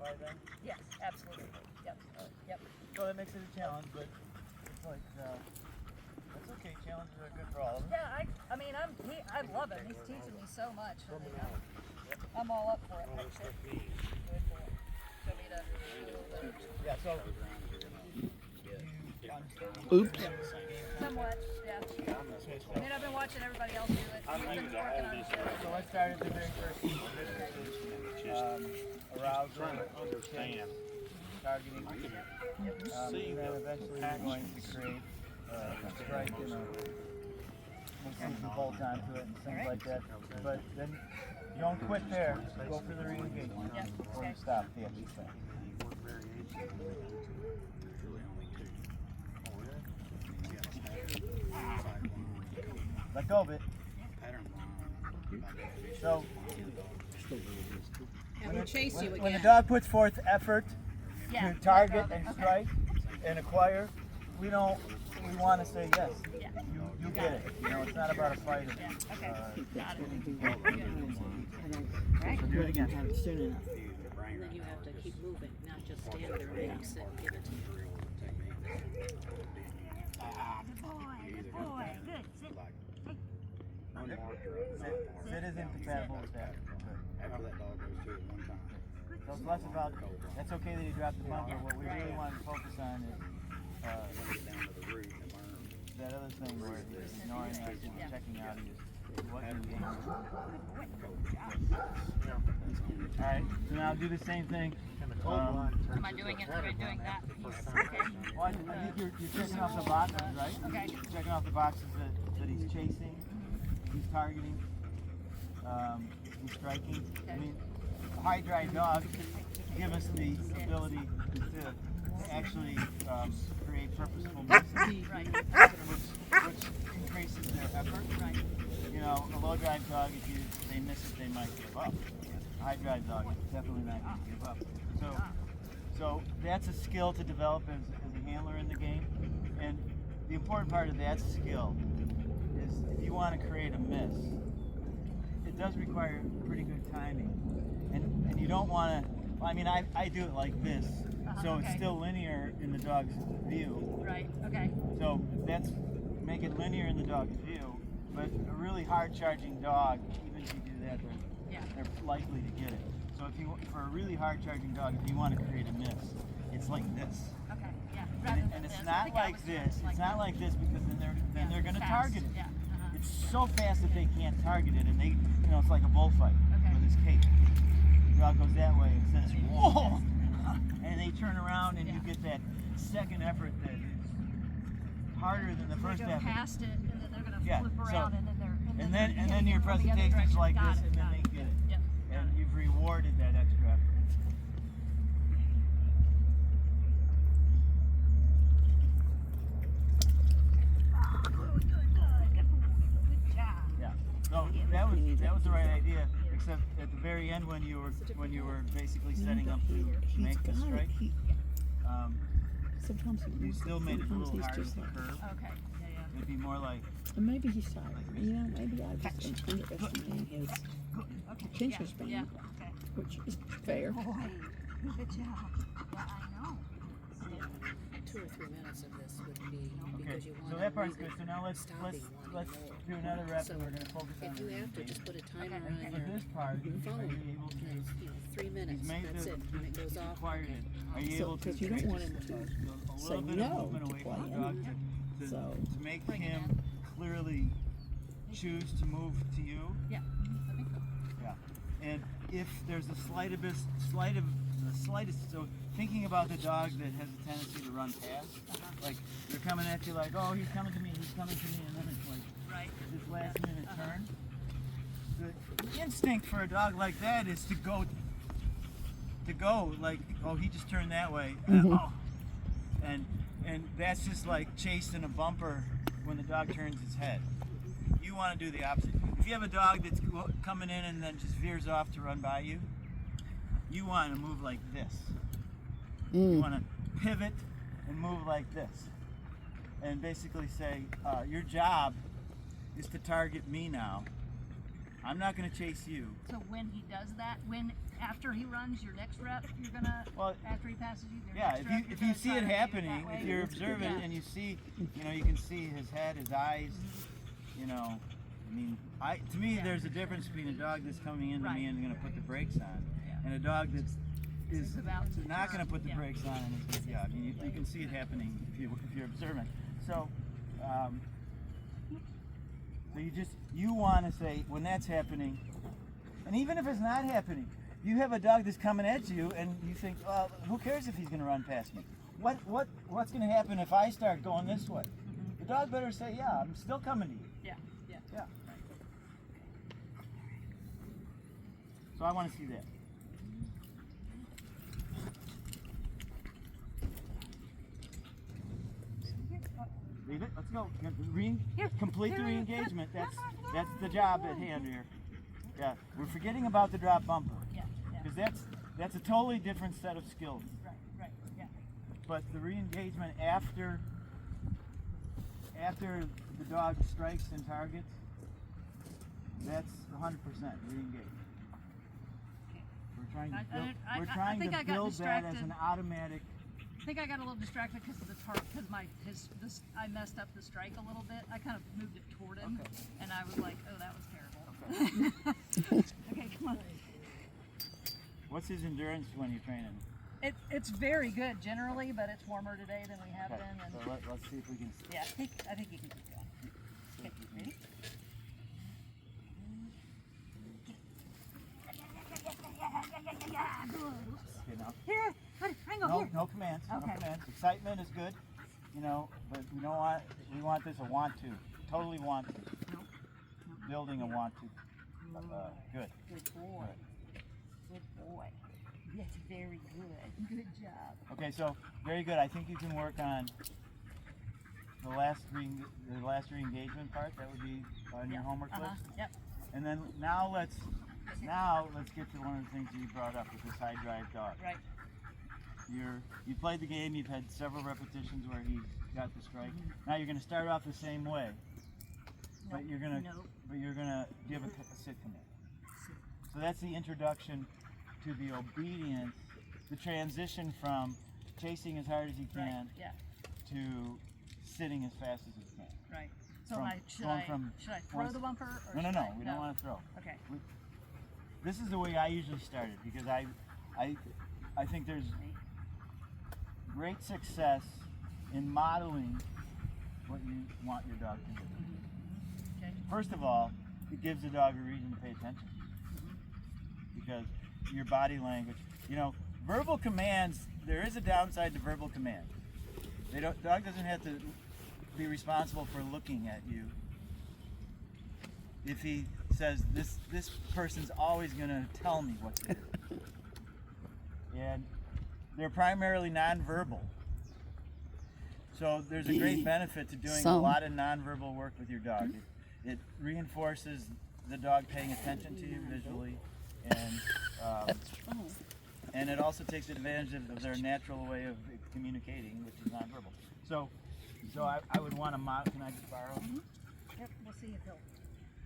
by them? Yes, absolutely. Yep. Yep. So that makes it a challenge, but it's like, that's okay. Challenges are good for all of us. Yeah, I mean, I love him. He's teaching me so much. I mean, I'm all up for it. Actually. Good for it. Show me the. Yeah, so. Oops. Somewhat, yeah. I mean, I've been watching everybody else do it. I've been working on it. So let's start at the very first piece. Arousal, understand, targeting, and then eventually we're going to create a strike and we'll see some bolts onto it and things like that. But then you don't quit there. Go for the re-engagement before you stop the exercise. Let go of it. So when the dog puts forth effort to target and strike and acquire, we want to say yes. You get it. You know, it's not about a fight. Okay. Got it. So do it again. Soon enough. And then you have to keep moving, not just stand there and sit and give it to you. Good boy. Good boy. Good. Sit. Sit is incompatible with that. So it's less about, that's okay that you dropped the bumper. What we really want to focus on is that other thing where he's ignoring us and checking out what you're doing. Alright, so now do the same thing. Am I doing it? Am I doing that piece? Okay. Well, I think you're checking off the boxes, right? Okay. You're checking off the boxes that he's chasing, he's targeting, he's striking. I mean, high drive dogs give us the ability to actually create purposeful movement, which increases their effort. Right. You know, a low drive dog, if they miss it, they might give up. A high drive dog is definitely not going to give up. So that's a skill to develop as a handler in the game. And the important part of that skill is if you want to create a miss, it does require pretty good timing. And you don't want to, I mean, I do it like this, so it's still linear in the dog's view. Right, okay. So that's, make it linear in the dog's view, but a really hard charging dog, even if you do that, they're likely to get it. So if you, for a really hard charging dog, if you want to create a miss, it's like this. Okay, yeah. And it's not like this. It's not like this because then they're going to target it. Yeah. It's so fast that they can't target it, and they, you know, it's like a bullfight with his cape. The dog goes that way and says, "Whoa!" and they turn around, and you get that second effort that is harder than the first effort. They go past it, and then they're going to flip around, and then your presentation's like this, and then they get it. Yep. And you've rewarded that extra effort. So that was the right idea, except at the very end when you were basically setting up to make the strike, Sometimes you still made it a little harder to curve. Okay. Yeah. It'd be more like, maybe he's tired. You know, maybe I just been underestimating his attention span, Yeah. which is fair. Boy, good job. Yeah, I know. 2 or 3 minutes of this would be because you want so to that part's really good. So now let's do another rep, and we're going to focus on if you have to, just put a timer and on for your this part, phone. are you able to? 3 minutes. That's it. When it goes off. Acquired it. Are you able to? Because you don't want him to a say little bit no of movement to away from the playing. dog to make him clearly choose to move to you. Yeah. I think so. Yeah. And if there's the slightest, so thinking about the dog that has a tendency to run past, like they're coming at you like, oh, he's coming to me, and then it's like this last minute turn. The instinct for a dog like that is to go like, oh, he just turned that way. And that's just like chasing a bumper when the dog turns its head. You want to do the opposite. If you have a dog that's coming in and then just veers off to run by you, you want to move like this. You want to pivot and move like this. And basically say, your job is to target me now. I'm not going to chase you. So when he does that, after he runs your next rep, you're gonna, after he passes you, your Yeah, next if rep, you you're if you gonna see try it to do happening, that if way? you're observant and you see, you can see his head, his eyes, I mean, to me, there's a difference between a dog that's coming into me and going to put the brakes on, and a dog that's is not going to put the brakes on. And is, I mean, you can see it happening if you're observant. So, you want to say when that's happening, and even if it's not happening, you have a dog that's coming at you, and you think, well, who cares if he's going to run past me? What's going to happen if I start going this way? The dog better say, yeah, I'm still coming to you. Yeah. So I want to see that. Leave it. Let's go. Complete the re-engagement. That's the job at hand here. Yeah, we're forgetting about the drop bumper. Because that's a totally different set of skills. Right. Yeah. But the re-engagement after the dog strikes and targets, that's 100% re-engage. We're trying to build that as an automatic. I think I got a little distracted because of the because I messed up the strike a little bit. I kind of moved it toward him, and I was like, "Oh, that was terrible." Okay, come on. What's his endurance when you're training? It's very good generally, but it's warmer today than we have been. And so let's see if we can. Yeah, I think you can keep going. Okay, ready? Okay, now. Here, hang on here. No commands. Okay. No commands. Excitement is good, but we don't want. We want this a want to. Totally want to. Building a want to. Good. Good boy. Good boy. Yes, very good. Good job. Okay, so very good. I think you can work on the last re-engagement part. That would be on your homework list. Yep. And then now let's get to one of the things you brought up with this high drive dog. Right. You played the game. You've had several repetitions where he got the strike. Now you're going to start off the same way, but you're going to give a sit command. So that's the introduction to the obedience, the transition from chasing as hard as he can to sitting as fast as he can. Right. So should I throw the bumper? Or No. We don't want to throw. Okay. This is the way I usually start it because I think there's great success in modeling what you want your dog to do. Okay. First of all, it gives the dog a reason to pay attention because your body language, verbal commands. There is a downside to verbal commands. Dog doesn't have to be responsible for looking at you. If he says this person's always going to tell me what to do, and they're primarily nonverbal. So there's a great benefit to doing a lot of nonverbal work with your dog. It reinforces the dog paying attention to you visually, and it also takes advantage of their natural way of communicating, which is nonverbal. So I would want to model. Can I just borrow? Yep. We'll see if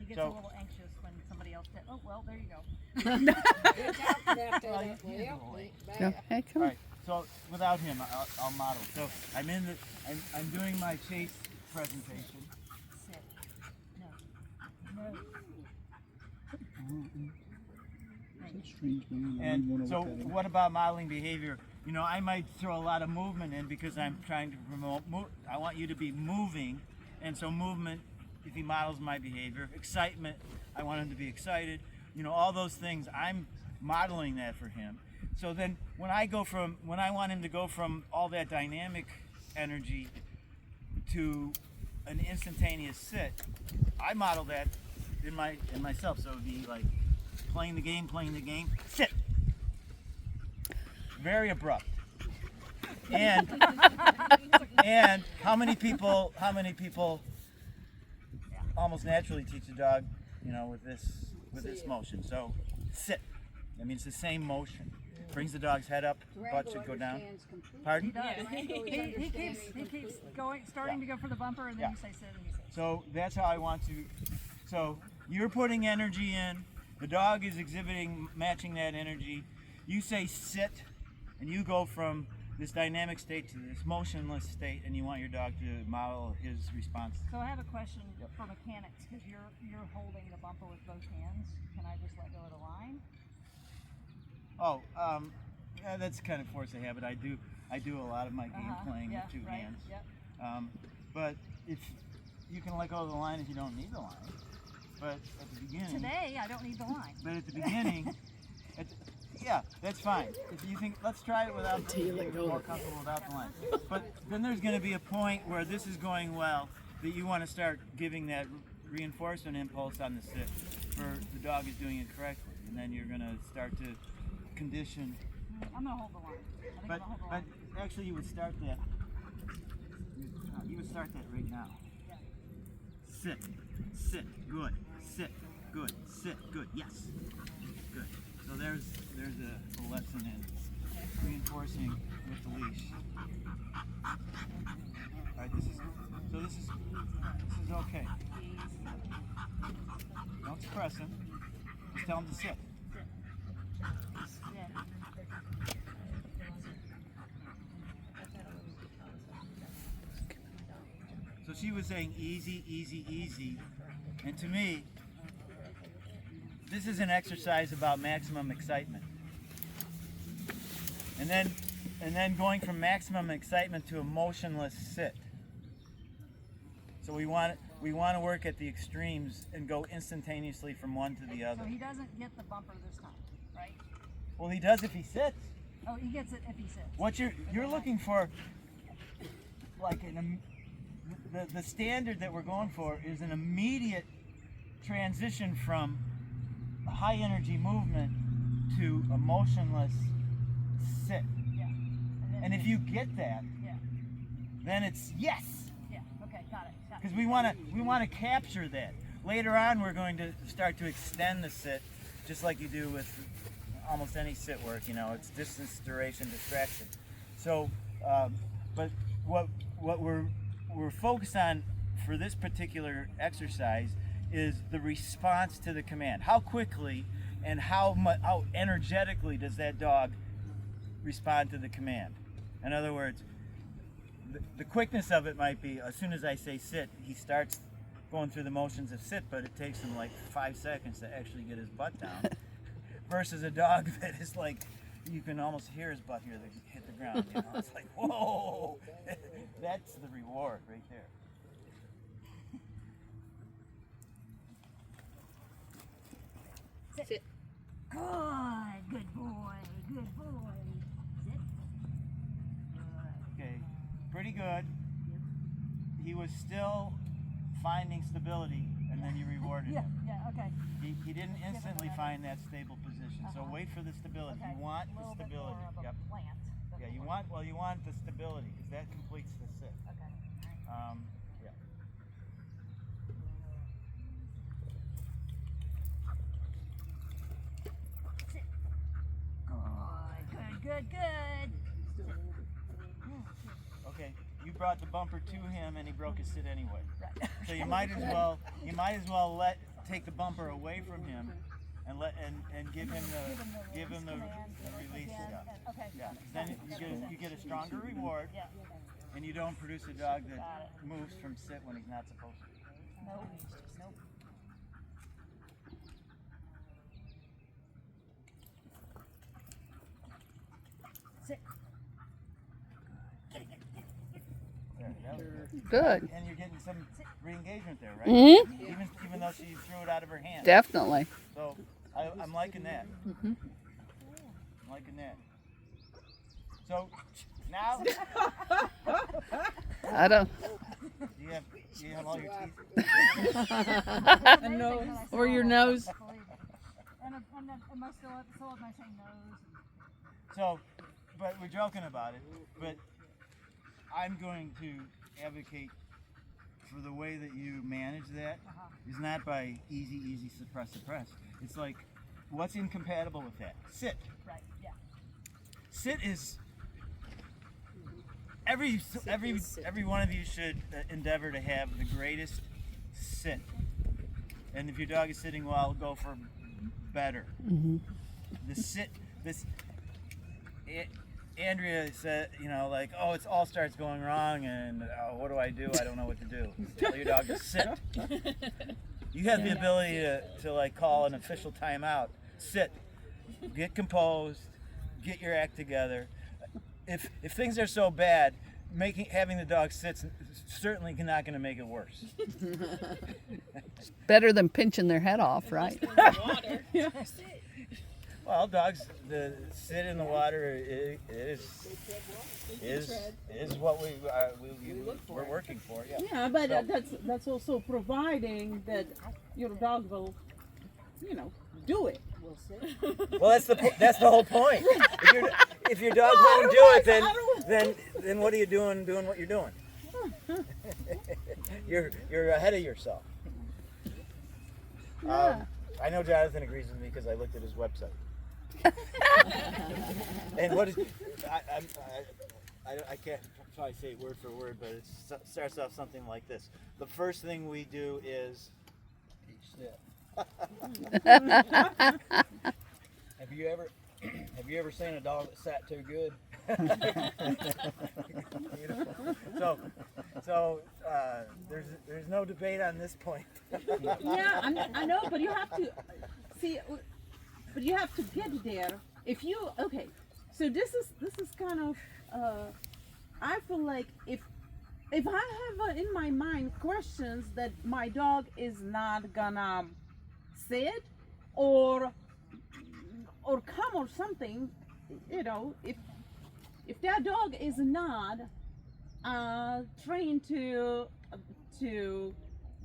he gets a little anxious when somebody else says, "Oh, well, there you go." Okay, come All on. right. So without him, I'll model. So I'm doing my chase presentation. Sit. No. And so what about modeling behavior? I might throw a lot of movement in because I'm trying to promote, I want you to be moving. And so movement, if he models my behavior, excitement, I want him to be excited. All those things, I'm modeling that for him. So then when I want him to go from all that dynamic energy to an instantaneous sit, I model that in myself. So it would be like playing the game, sit. Very abrupt. And how many people almost naturally teach a dog, with this motion. So sit. I mean, it's the same motion. Brings the dog's head up, butt should go down. Pardon? He keeps going, starting to go for the bumper, and then you say sit, and he sits. So that's how I want to. So You're putting energy in. The dog is exhibiting, matching that energy. You say sit, and you go from this dynamic state to this motionless state, and you want your dog to model his response. So I have a question for mechanics, because you're holding the bumper with both hands. Can I just let go of the line? Oh, yeah, that's kind of force of habit. I do a lot of my game playing with two hands. Yep. But if you can let go of the line if you don't need the line. But at the beginning. Today I don't need the line. But at the beginning, yeah, that's fine. If you think, let's try it without Until you let go more of it. comfortable without the line. But then there's going to be a point where this is going well that you want to start giving that reinforcement impulse on the sit for the dog is doing it correctly, and then you're going to start to condition. I'm going to hold the line. I think I'm But going to hold the line. actually, you would start that. You would start that right now. Yeah. Sit, sit, good. Sit, good. Sit, good. Yes, good. So there's a lesson in reinforcing with the leash. All right, this is okay. Don't suppress him. Just tell him to sit. Yeah. So she was saying easy, easy, easy, and to me, this is an exercise about maximum excitement. And then going from maximum excitement to a motionless sit. So we want to work at the extremes and go instantaneously from one to the other. So he doesn't get the bumper this time, right? Well, he does if he sits. Oh, he gets it if he sits. What you're looking for, like the standard that we're going for is an immediate transition from a high energy movement to a motionless sit. Yeah. And if you get that, Yeah. then it's yes. Yeah. Okay. Got it. Because we want to capture that. Later on, we're going to start to extend the sit, just like you do with almost any sit work. You know, it's distance, duration, distraction. So, but what we're focused on for this particular exercise is the response to the command. How quickly and how energetically does that dog respond to the command? In other words, the quickness of it might be as soon as I say sit, he starts going through the motions of sit, but it takes him like 5 seconds to actually get his butt down. Versus a dog that is like, you can almost hear his butt here that hit the ground. You know? It's like, whoa, that's the reward right there. Sit. Good boy. Good boy. Sit. Good. Okay, pretty good. He was still finding stability, and then you rewarded Yeah. him. Yeah. Okay. He didn't instantly find that stable position, so wait for the stability. Okay. You want a the little bit stability. more of a Yep. plant than Yeah, you before. want the stability because that completes the sit. Okay. All right. Yeah. Sit. Good. Okay, you brought the bumper to him, and he broke his sit anyway. Right. So you might as well take the bumper away from him, and give him the command release. again, Yeah. and- okay. Yeah. 'Cause then you get a stronger reward, Yeah. and you don't produce a dog Got that it. moves from sit when he's not supposed to. Nope. Nope. Sit. There, that was good. Good. And you're getting some re-engagement there, right? Mm-hmm. Even though she threw it out of her hand. Definitely. So I'm liking that. Mm-hmm. I'm liking that. So now I don't. you have all your teeth. A nose. Or your nose. And am I still have my same nose? So, but we're joking about it. But I'm going to advocate for the way that you manage that is not by easy, suppress. It's like, what's incompatible with that? Sit. Right. Yeah. Sit is every one of you should endeavor to have the greatest sit And if your dog is sitting well, go for better. Andrea said, like, oh, it all starts going wrong, and what do? I don't know what to do. Tell your dog to sit. You have the ability to like call an official timeout. Sit. Get composed. Get your act together. If things are so bad, having the dog sit certainly not going to make it worse. Better than pinching their head off, right? Well, dogs sit in the water is what we're working for. Yeah. Yeah, but that's also providing that your dog will, do it. Well, that's the whole point. If your dog won't do it, then what are you doing what you're doing? You're ahead of yourself. Yeah. I know Jonathan agrees with me because I looked at his website. And what is I can't probably say it word for word, but it starts off something like this. The first thing we do is Have you ever seen a dog that sat too good? So there's no debate on this point. Yeah, I know, but you have to see. But you have to get there. If you so this is kind of. I feel like if I have in my mind questions that my dog is not gonna sit or come or something, if that dog is not trained to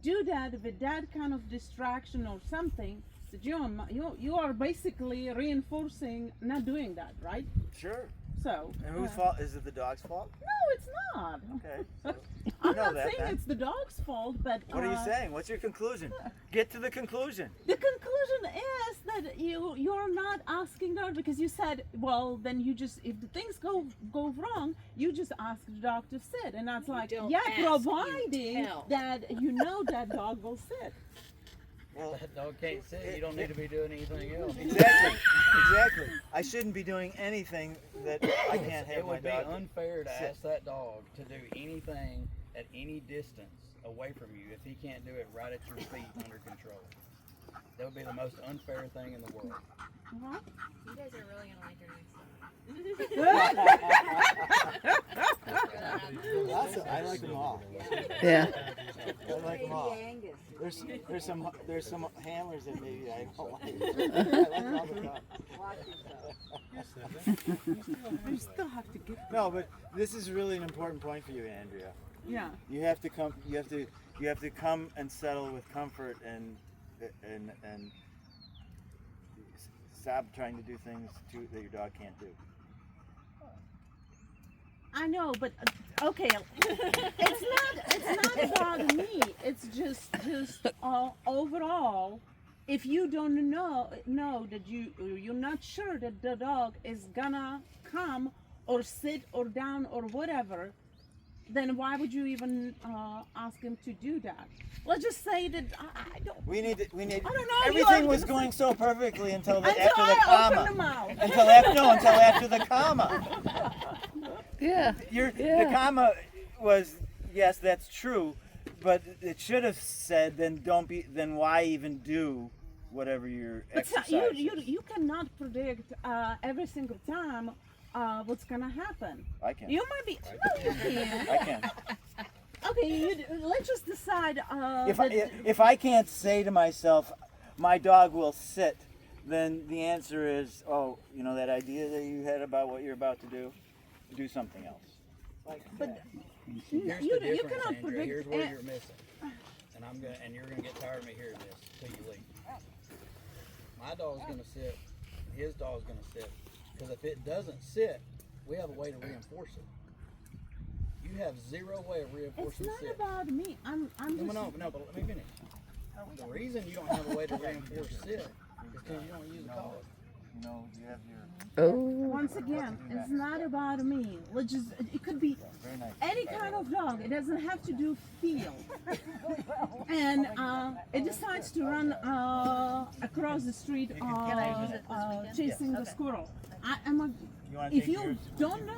do that with that kind of distraction or something, that you are basically reinforcing not doing that, right? Sure. So. And whose fault is it? The dog's fault? No, it's not. Okay. So I'm not saying it's the dog's fault, but what are you saying? What's your conclusion? Get to the conclusion. the conclusion is that you're not asking the dog, because you said, well, then you just, if the things go wrong, you just ask the dog to sit, and that's like, don't yeah, ask, you providing tell. that that dog will sit. Well, That dog can't sit. You don't need to be doing anything else. Exactly. I shouldn't be doing anything that I can't have It my would be dog unfair to sit. ask that dog to do anything at any distance away from you if he can't do it right at your feet under control. That would be the most unfair thing in the world. Uh-huh. You guys are really gonna like your next one. I like them all. Yeah. I like them all. There's some handlers that maybe I don't like. I like all the dogs. You still have to get. No, but this is really an important point for you, Andrea. Yeah. You have to come. You have to come and settle with comfort and stop trying to do things that your dog can't do. I know, but okay, it's not about me. It's just overall. If you don't know that you're not sure that the dog is gonna come or sit or down or whatever, then why would you even ask him to do that? Let's just say that I don't. We need. I don't know. Everything was going so perfectly until after the I opened comma. the mouth. Until after the comma. Yeah. The comma was, yes, that's true, but it should have said then why even do whatever your exercise is. You cannot predict every single time what's gonna happen. I can. You might be. No, you can't. I can. Okay, let's just decide. If I can't say to myself, my dog will sit, then the answer is, that idea that you had about what you're about to do something else. But Here's you the difference, cannot Andrea. predict. Here's where you're missing. And you're gonna get tired of me hearing this until you leave. My dog's gonna sit. His dog's gonna sit. Because if it doesn't sit, we have a way to reinforce it. You have zero way of It's reinforcing not sit. about me. I'm just. No, but let me finish. The reason you don't have a way to reinforce sit is because you don't use a collar. You know, you have your Oh. Once again, it's not about me. Let's just, it could be very nice. any kind of dog. It doesn't have to do field. And it decides to run across the street Can I use it this weekend? chasing the squirrel. I am a, You want to if take you yours? don't know